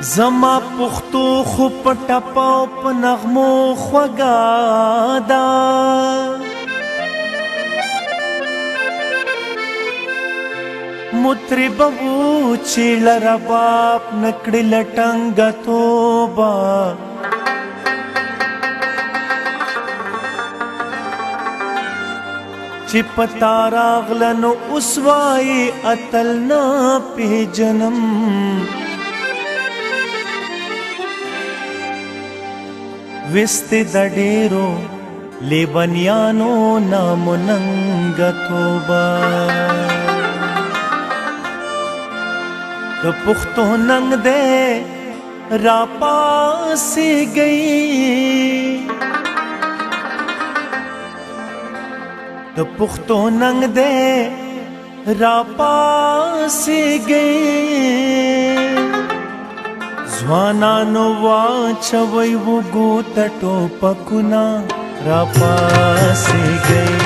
زما پختو خو پټپاو په نغمو خوږا ده مطربه وو چې له رباب نه کړله ټنګه توبه چې پتا راغله نو اوس وایي اتل نه پېژنم وستې د ډېرو لیونیانو نامو ننګه توبه د پښتو ننګ دی راپاسې گئی د پښتو ننګ دی راپاسې گئی ځوانانو واچوئ وږو ته ټوپکونه راپاسې گئی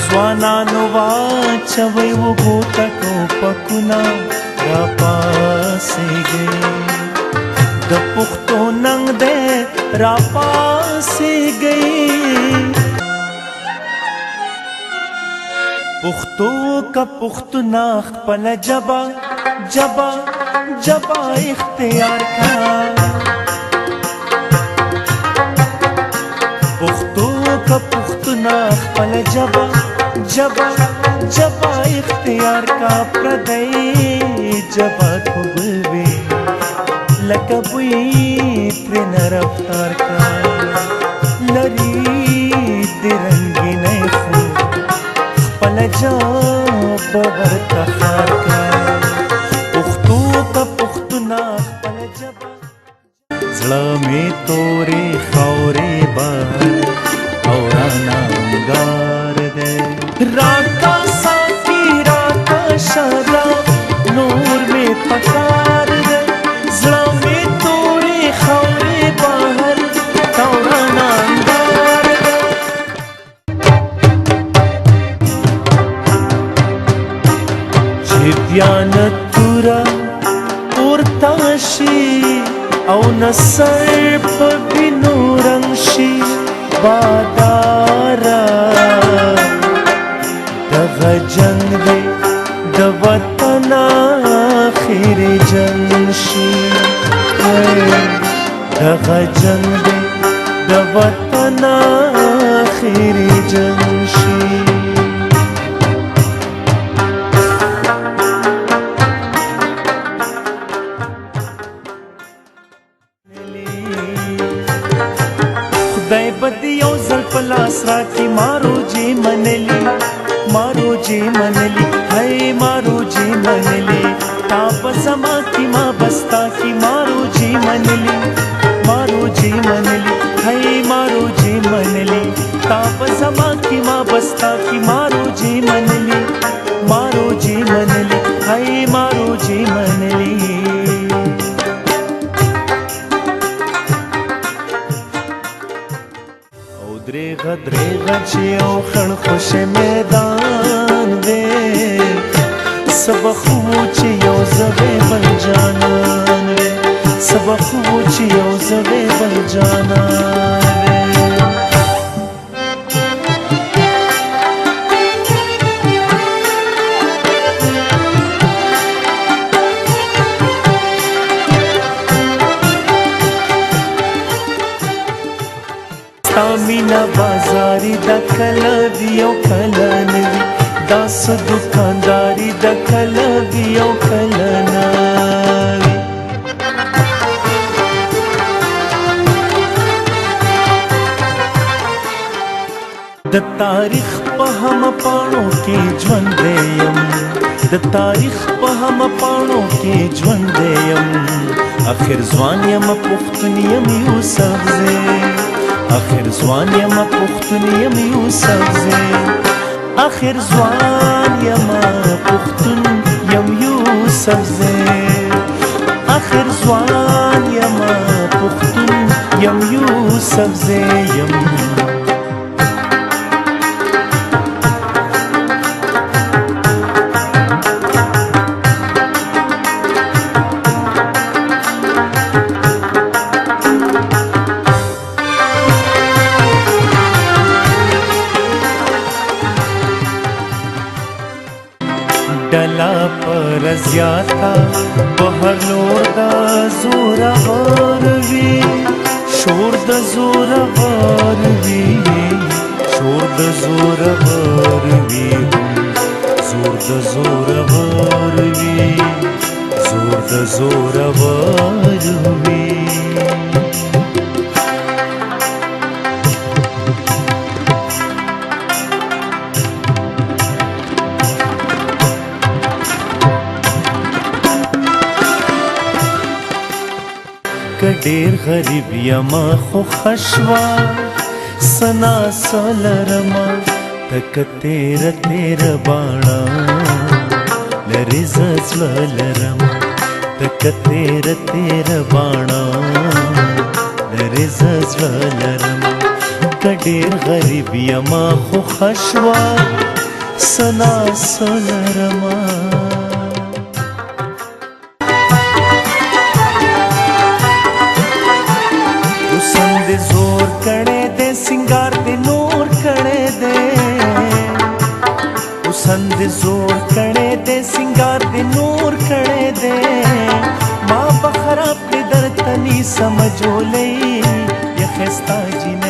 ځوانانو واچوئ وږو ته ټوپکونه راپاسې گئی د پښتو ننګ دی راپاسې گئی پښتو که پښتونه خپله ژبه ژبه ژبه اختیار کا پښتو که پښتونه خپله ژبه ژبه ژبه اختیار کا پردی ژبه خو بل وي لکه بوی ترېنه رفتار کا لري د رنګینۍ خو خپله ژبه ورته ښار کا پښتو که پښتونه خپله ژبه زړه مې تورې خاورې بار او رانه انګار دی راته ساقي راته شراب نور مې پکار دی زړه مې تورې خاورې بهر او رانه انګار دی چې بیا نه توره پورته شي او نسر په وینو رنګ شي باداره دغه جنګ دی د وطن آخري جنګ شي دغه جنګ دی د وطن آخري جنګ شي خدای بدی یو ځل په لاس راکړي مارو جې منلي مارو جې منلي هی مارو جې منلي تا په زما کې ما بستا کې مارو جې منلي مارو جې منلي هی مارو جې منلي تا په زما کې ما بستا کې مارو جې منلي مارو جې منلي هی مارو جې منلي درېغه درېغه چې یو خړ خوش میدان دی سبق وو چې یو زوی بل جانان وي سبق وو چې یو زوی بل جانان مینا بازاری د کله وی او کله نوي داس دکانداری د کله وی او کله نوي د تاریخ په هم پاڼو کې ژوند یم د تاریخ په هم پاڼو کې ژوند یم اخر ځوان یم پښتون یم یوسف زه آخر ځوان یم پښتون یم یوسف زه آخر ځوان یم پښتون یم یوسف زه آخر ځوان یم پښتون یم یوسف زه یم زیاتا په هر لور د زورور وي شور د زورور وي شور د زورور وي زور د زورور وي زور د زورور وي ډېر غریب یما خو خشوا سنا سلرما تک تیر تیر باڼا لری زړلرما تک تیر تیر باڼا لری زړلرما ډېر غریب یما خو خشوا سنا سلرما د زور کړه دې سنگار دې نور کړه دې وسند زور کړه دې سنگار دې نور کړه دې ما بخراب دې درتنی سمجولې یا خستا جن